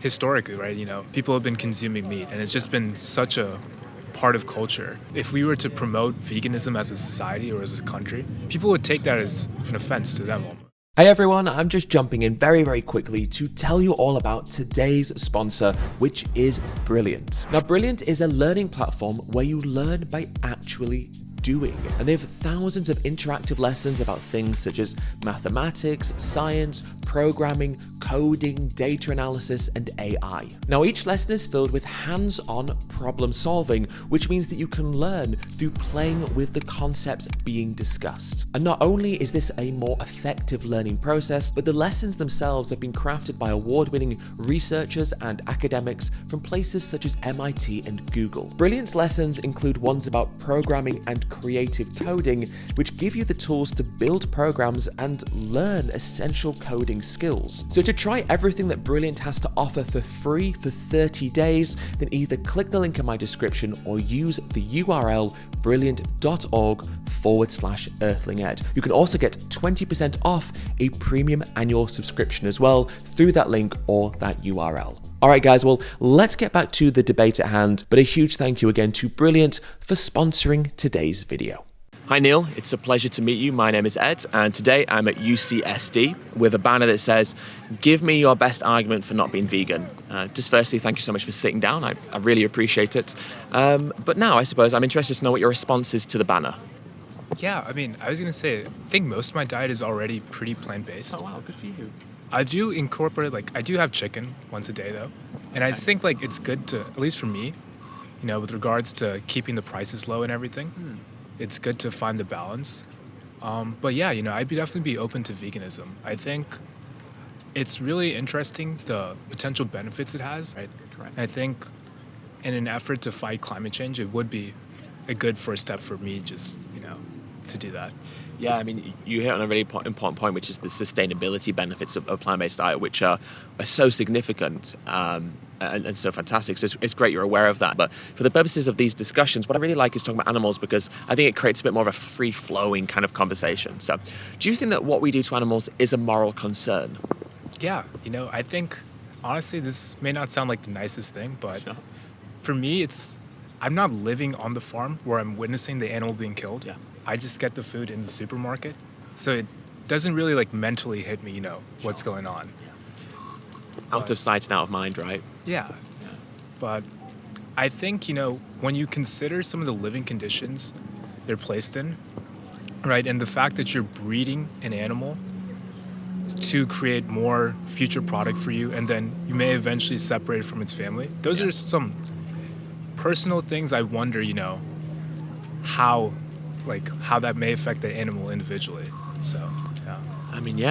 historically, right, people have been consuming meat, and it's just been such a part of culture. If we were to promote veganism as a society or as a country, people would take that as an offense to them almost. Hey everyone, I'm just jumping in very quickly to tell you all about today's sponsor, which is Brilliant. Now, Brilliant is a learning platform where you learn by actually doing. And they have thousands of interactive lessons about things such as mathematics, science, programming, coding, data analysis, and AI. Now, each lesson is filled with hands-on problem solving, which means that you can learn through playing with the concepts being discussed. And not only is this a more effective learning process, but the lessons themselves have been crafted by award-winning researchers and academics from places such as MIT and Google. Brilliant's lessons include ones about programming and creative coding, which give you the tools to build programs and learn essential coding skills. So to try everything that Brilliant has to offer for free for 30 days, then either click the link in my description or use the URL brilliant.org/EarthlingEd. You can also get 20% off a premium annual subscription as well through that link or that URL. All right, guys, well, let's get back to the debate at hand, but a huge thank you again to Brilliant for sponsoring today's video. Hi Neil, it's a pleasure to meet you. My name is Ed, and today I'm at UCSD with a banner that says, "Give me your best argument for not being vegan." Just firstly, thank you so much for sitting down. I really appreciate it. But now, I suppose, I'm interested to know what your response is to the banner. Yeah, I was going to say, I think most of my diet is already pretty plant-based. Oh wow, good for you. I do incorporate, I do have chicken once a day though. And I think it's good to, at least for me, with regards to keeping the prices low and everything, it's good to find the balance. But yeah, I'd definitely be open to veganism. I think it's really interesting, the potential benefits it has. Right? Correct. I think in an effort to fight climate change, it would be a good first step for me just, to do that. Yeah, you hit on a really important point, which is the sustainability benefits of a plant-based diet, which are so significant and so fantastic. So it's great you're aware of that. But for the purposes of these discussions, what I really like is talking about animals, because I think it creates a bit more of a free-flowing kind of conversation. So do you think that what we do to animals is a moral concern? Yeah, I think, honestly, this may not sound like the nicest thing, but Sure. For me, I'm not living on the farm where I'm witnessing the animal being killed. Yeah. I just get the food in the supermarket. So it doesn't really mentally hit me, what's going on. Out of sight and out of mind, right? Yeah. But I think, when you consider some of the living conditions they're placed in, right, and the fact that you're breeding an animal to create more future product for you, and then you may eventually separate it from its family. Those are some personal things I wonder, how that may affect the animal individually. So, yeah.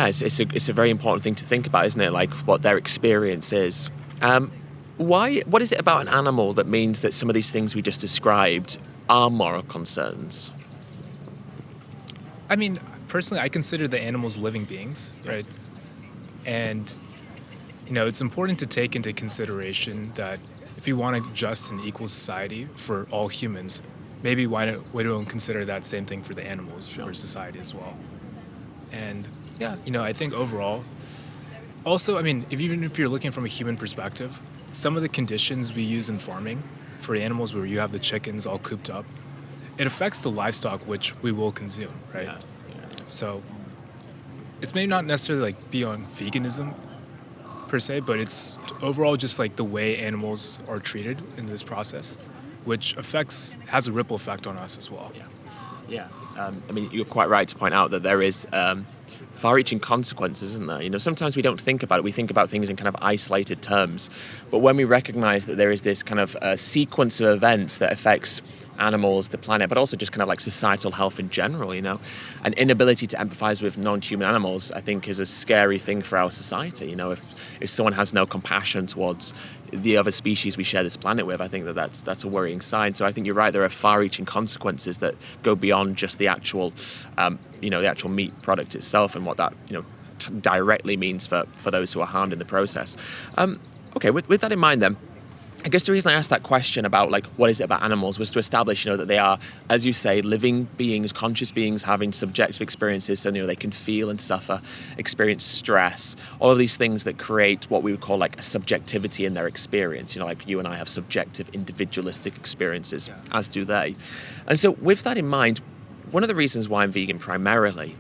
It's a very important thing to think about, isn't it? What their experience is. What is it about an animal that means that some of these things we just described are moral concerns? Personally, I consider the animals living beings, right? And, it's important to take into consideration that if you want a just and equal society for all humans, maybe why don't consider that same thing for the animals or society as well? And yeah, I think overall, also, even if you're looking from a human perspective, some of the conditions we use in farming for animals, where you have the chickens all cooped up, it affects the livestock which we will consume, right? Yeah. So it's maybe not necessarily beyond veganism per se, but it's overall just the way animals are treated in this process, which has a ripple effect on us as well. Yeah. You're quite right to point out that there is far-reaching consequences, isn't there? Sometimes we don't think about it. We think about things in kind of isolated terms. But when we recognize that there is this kind of sequence of events that affects animals, the planet, but also just kind of societal health in general, an inability to empathize with non-human animals, I think, is a scary thing for our society. If someone has no compassion towards the other species we share this planet with, I think that's a worrying sign. So I think you're right. There are far-reaching consequences that go beyond just the actual, the actual meat product itself and what that, directly means for those who are harmed in the process. Okay, with that in mind then, I guess the reason I asked that question about like what is it about animals was to establish, that they are, as you say, living beings, conscious beings having subjective experiences. So they can feel and suffer, experience stress, all of these things that create what we would call like a subjectivity in their experience. Like you and I have subjective, individualistic experiences, as do they. And so with that in mind, one of the reasons why I'm vegan primarily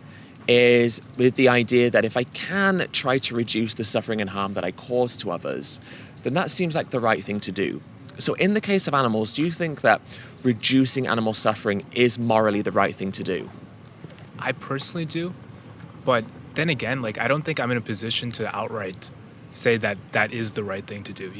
is with the idea that if I can try to reduce the suffering and harm that I cause to others, then that seems like the right thing to do. So in the case of animals, do you think that reducing animal suffering is morally the right thing to do? I personally do, but then again, like I don't think I'm in a position to outright say that that is the right thing to do.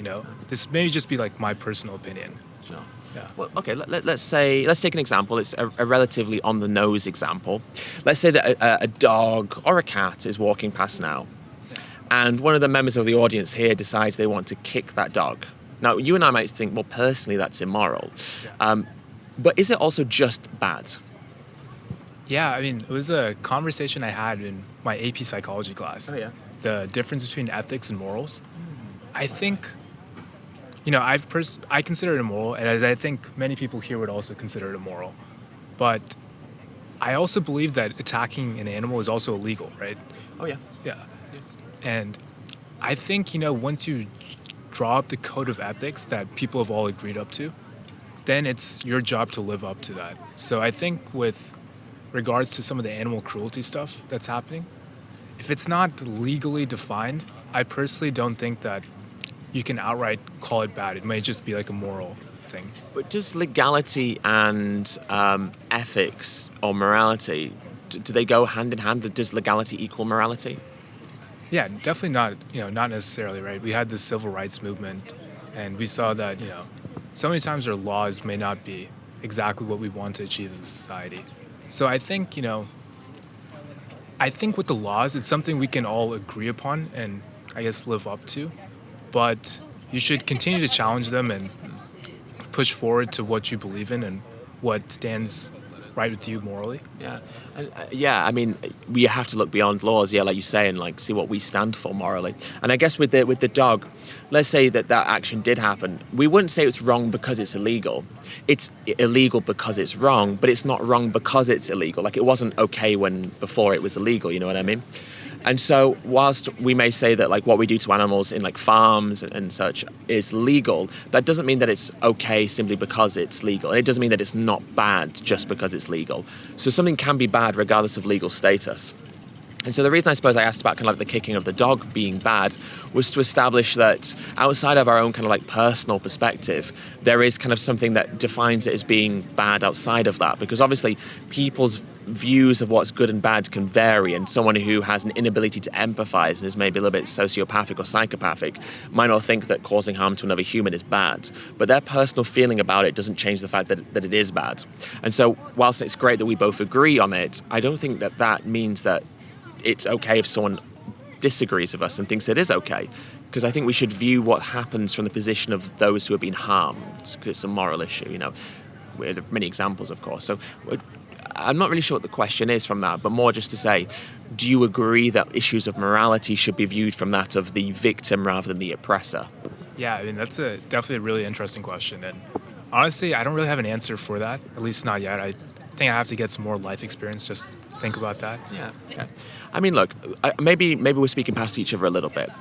This may just be like my personal opinion. Sure. Yeah. Well, okay, let's take an example. It's a relatively on-the-nose example. Let's say that a dog or a cat is walking past now, and one of the members of the audience here decides they want to kick that dog. Now, you and I might think, well, personally, that's immoral. But is it also just bad? Yeah, I mean, it was a conversation I had in my AP psychology class. Oh, yeah. The difference between ethics and morals. I think, I consider it immoral, and as I think many people here would also consider it immoral. But I also believe that attacking an animal is also illegal, right? Oh, yeah. Yeah. And I think, once you draw up the code of ethics that people have all agreed up to, then it's your job to live up to that. So I think with regards to some of the animal cruelty stuff that's happening, if it's not legally defined, I personally don't think that you can outright call it bad. It may just be like a moral thing. But does legality and ethics or morality, do they go hand in hand? Does legality equal morality? Yeah, definitely not, not necessarily, right? We had the civil rights movement, and we saw that, so many times our laws may not be exactly what we want to achieve as a society. So I think, with the laws, it's something we can all agree upon and I guess live up to. But you should continue to challenge them and push forward to what you believe in and what stands right with you morally. Yeah. I mean, we have to look beyond laws. Yeah, like you say, and like see what we stand for morally. And I guess with the dog, let's say that action did happen. We wouldn't say it's wrong because it's illegal. It's illegal because it's wrong, but it's not wrong because it's illegal. Like it wasn't okay before it was illegal. You know what I mean? And so whilst we may say that like what we do to animals in like farms and such is legal, that doesn't mean that it's okay simply because it's legal. And it doesn't mean that it's not bad just because it's legal. So something can be bad regardless of legal status. And so the reason I suppose I asked about kind of like the kicking of the dog being bad was to establish that outside of our own kind of like personal perspective, there is kind of something that defines it as being bad outside of that. Because obviously people's views of what's good and bad can vary, and someone who has an inability to empathize and is maybe a little bit sociopathic or psychopathic might not think that causing harm to another human is bad, but their personal feeling about it doesn't change the fact that it is bad. And so whilst it's great that we both agree on it, I don't think that means that it's okay if someone disagrees with us and thinks it is okay, because I think we should view what happens from the position of those who have been harmed, because it's a moral issue. There are many examples, of course. So I'm not really sure what the question is from that, but more just to say, do you agree that issues of morality should be viewed from that of the victim rather than the oppressor? Yeah, I mean, that's definitely a really interesting question. And honestly, I don't really have an answer for that, at least not yet. I think I have to get some more life experience, just think about that. Yeah. Okay. I mean, look, maybe we're speaking past each other a little bit.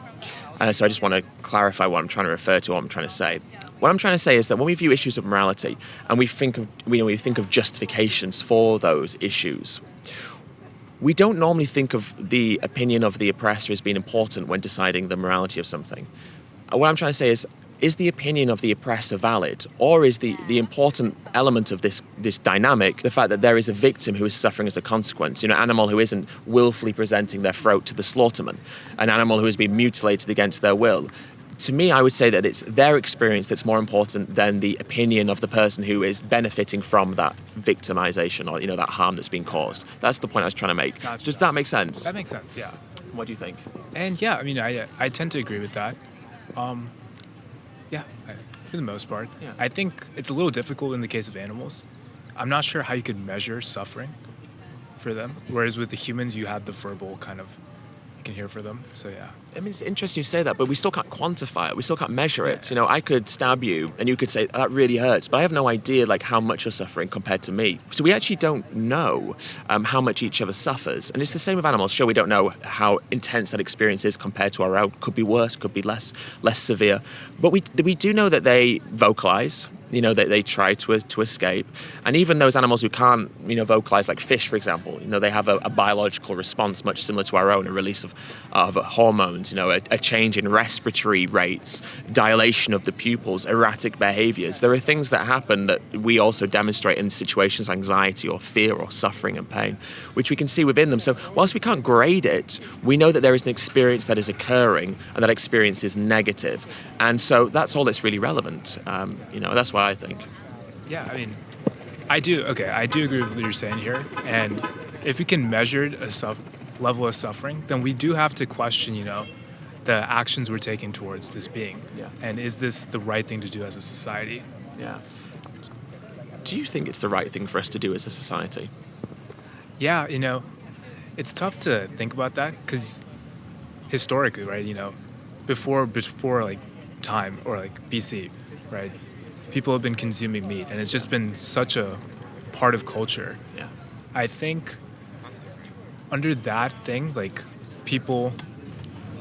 So I just want to clarify what I'm trying to refer to, what I'm trying to say. What I'm trying to say is that when we view issues of morality and we think of justifications for those issues, we don't normally think of the opinion of the oppressor as being important when deciding the morality of something. What I'm trying to say is the opinion of the oppressor valid, or is the important element of this dynamic the fact that there is a victim who is suffering as a consequence? An animal who isn't willfully presenting their throat to the slaughterman, an animal who has been mutilated against their will. To me, I would say that it's their experience that's more important than the opinion of the person who is benefiting from that victimization or that harm that's been caused. That's the point I was trying to make. Gotcha. Does that make sense? That makes sense, yeah. What do you think? And yeah, I mean, I tend to agree with that. For the most part. Yeah. I think it's a little difficult in the case of animals. I'm not sure how you could measure suffering for them, whereas with the humans, you have the verbal kind of can hear for them. So yeah. I mean, it's interesting you say that, but we still can't quantify it. We still can't measure it. You know, I could stab you and you could say, that really hurts, but I have no idea like how much you're suffering compared to me. So we actually don't know how much each other suffers. And it's the same with animals. Sure, we don't know how intense that experience is compared to our own. Could be worse, could be less severe. But we do know that they vocalize. You know, they try to escape. And even those animals who can't, you know, vocalize, like fish, for example, you know, they have a biological response much similar to our own, a release of hormones, you know, a change in respiratory rates, dilation of the pupils, erratic behaviors. There are things that happen that we also demonstrate in situations of anxiety or fear or suffering and pain, which we can see within them. So whilst we can't grade it, we know that there is an experience that is occurring and that experience is negative. And so that's all that's really relevant. You know, that's what I think. Yeah, I mean, I do agree with what you're saying here. And if we can measure a level of suffering, then we do have to question, you know, the actions we're taking towards this being. Yeah. And is this the right thing to do as a society? Yeah. Do you think it's the right thing for us to do as a society? Yeah, you know, it's tough to think about that because historically, right, you know, before like time or like BC, right, people have been consuming meat and it's just been such a part of culture. Yeah. I think under that thing, like people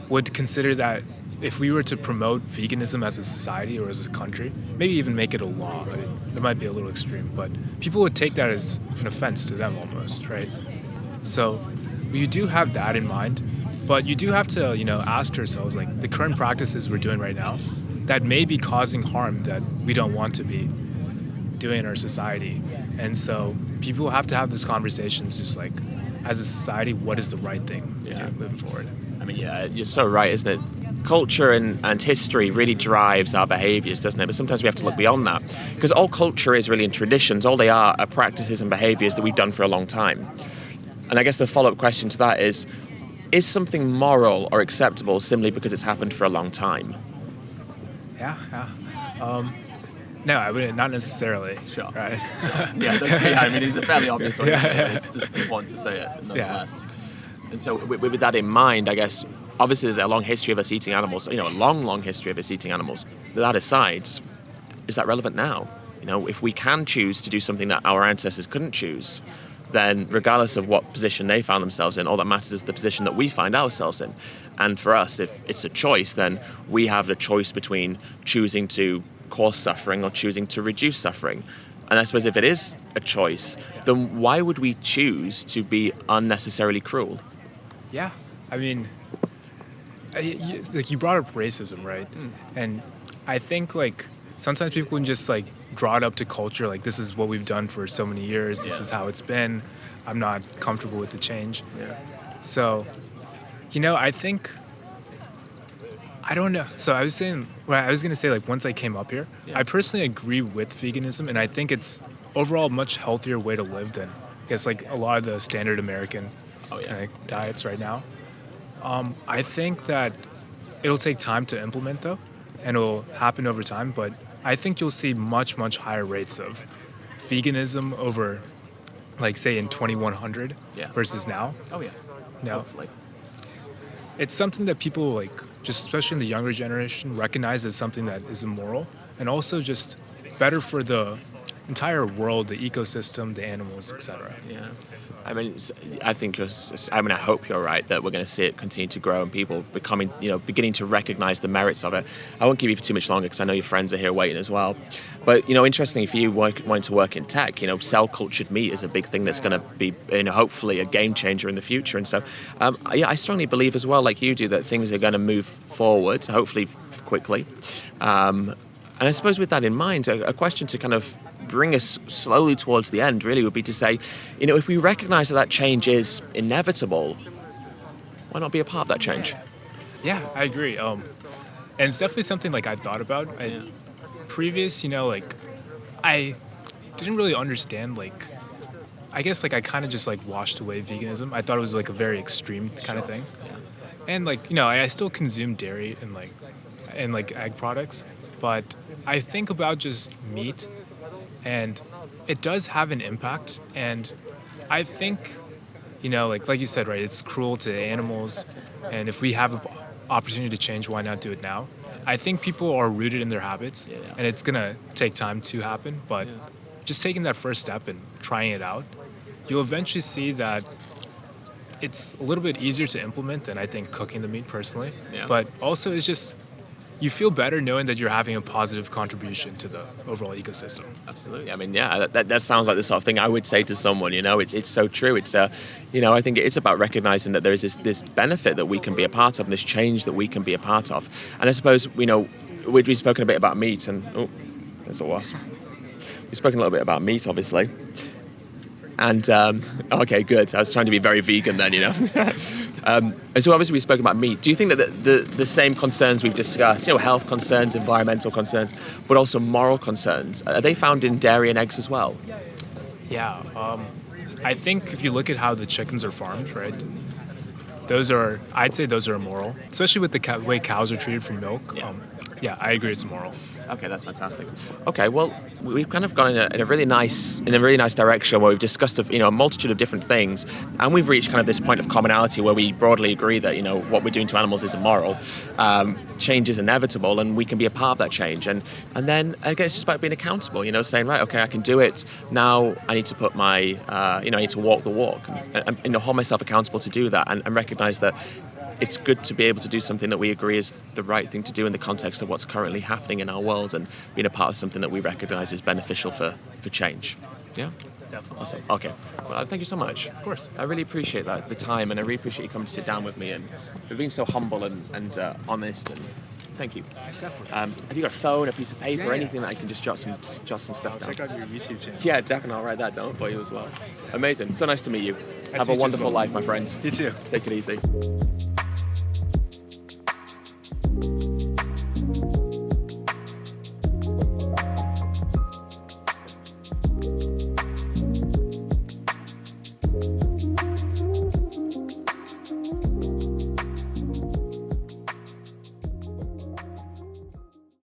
would consider that if we were to promote veganism as a society or as a country, maybe even make it a law, right? It might be a little extreme, but people would take that as an offense to them almost, right? So you do have that in mind, but you do have to, you know, ask yourselves, like, the current practices we're doing right now that may be causing harm that we don't want to be doing in our society. And so people have to have these conversations just like, as a society, what is the right thing to do moving forward? I mean, yeah, you're so right, isn't it? Culture and history really drives our behaviors, doesn't it? But sometimes we have to look beyond that. Because all culture is really in traditions. All they are practices and behaviors that we've done for a long time. And I guess the follow-up question to that is something moral or acceptable simply because it's happened for a long time? No, I wouldn't, not necessarily. Sure. Right? Yeah, I mean, it's a fairly obvious one. It's just important to say it, nonetheless. Yeah. And so with that in mind, I guess, obviously there's a long history of us eating animals, you know, a long history of us eating animals. That aside, is that relevant now? You know, if we can choose to do something that our ancestors couldn't choose, then regardless of what position they found themselves in, all that matters is the position that we find ourselves in. And for us, if it's a choice, then we have the choice between choosing to cause suffering or choosing to reduce suffering. And I suppose if it is a choice, then why would we choose to be unnecessarily cruel? Yeah, I mean, like you brought up racism, right? And I think like sometimes people can just like draw it up to culture, like this is what we've done for so many years, this is how it's been, I'm not comfortable with the change. So, you know, I think, I don't know. So I was going to say like once I came up here, I personally agree with veganism, and I think it's overall a much healthier way to live than I guess like a lot of the standard American kind of diets right now. I think that it'll take time to implement though, and it'll happen over time, but I think you'll see much higher rates of veganism over, like, say, in 2100 versus now. Oh, yeah. No. Hopefully. It's something that people, like, just especially in the younger generation, recognize as something that is immoral and also just better for the entire world, the ecosystem, the animals, etc. Yeah. I mean, I hope you're right that we're going to see it continue to grow and people beginning to recognize the merits of it. I won't keep you for too much longer because I know your friends are here waiting as well. But, you know, interestingly, for you wanting to work in tech, you know, cell-cultured meat is a big thing that's going to be, you know, hopefully a game changer in the future and stuff. I strongly believe as well, like you do, that things are going to move forward, hopefully quickly. And I suppose with that in mind, a question to kind of bring us slowly towards the end really would be to say, you know, if we recognize that change is inevitable, why not be a part of that change? Yeah, I agree. And it's definitely something like I thought about. Previous, you know, like I didn't really understand, like, I guess like I kind of just like washed away veganism. I thought it was like a very extreme kind of thing. And like, you know, I still consume dairy and like egg products, but I think about just meat, and it does have an impact. And I think, like you said, right? It's cruel to the animals, and if we have an opportunity to change, why not do it now? I think people are rooted in their habits, and it's gonna take time to happen. But just taking that first step and trying it out, you'll eventually see that it's a little bit easier to implement than I think cooking the meat personally. Yeah. But also, it's just you feel better knowing that you're having a positive contribution to the overall ecosystem. Absolutely. I mean, yeah, that sounds like the sort of thing I would say to someone. It's so true. It's I think it's about recognizing that there is this benefit that we can be a part of, and this change that we can be a part of. And I suppose we've spoken a bit about meat, and there's a wasp. We've spoken a little bit about meat, obviously. And okay, good. I was trying to be very vegan then, And so obviously we spoke about meat. Do you think that the same concerns we've discussed, health concerns, environmental concerns, but also moral concerns, are they found in dairy and eggs as well? Yeah, I think if you look at how the chickens are farmed, right, I'd say those are immoral, especially with the way cows are treated for milk. Yeah, I agree, it's immoral. Okay, that's fantastic. Okay, well, we've kind of gone in a really nice direction where we've discussed a multitude of different things, and we've reached kind of this point of commonality where we broadly agree that what we're doing to animals is immoral, change is inevitable, and we can be a part of that change. And then again, it's just about being accountable. Saying, right, okay, I can do it now. I need to put my I need to walk the walk, and hold myself accountable to do that, and recognise that it's good to be able to do something that we agree is the right thing to do in the context of what's currently happening in our world, and being a part of something that we recognise is beneficial for change. Yeah? Definitely. Awesome. Okay. Well, thank you so much. Of course. I really appreciate the time, and I really appreciate you coming to sit down with me, and for being so humble and honest. And thank you. Have you got a phone, a piece of paper, anything that I can just jot some stuff down? Check out your YouTube channel. Yeah, definitely. I'll write that down for you as well. Amazing. So nice to meet you. Have to a meet you as wonderful well. life, my friend. You too. Take it easy.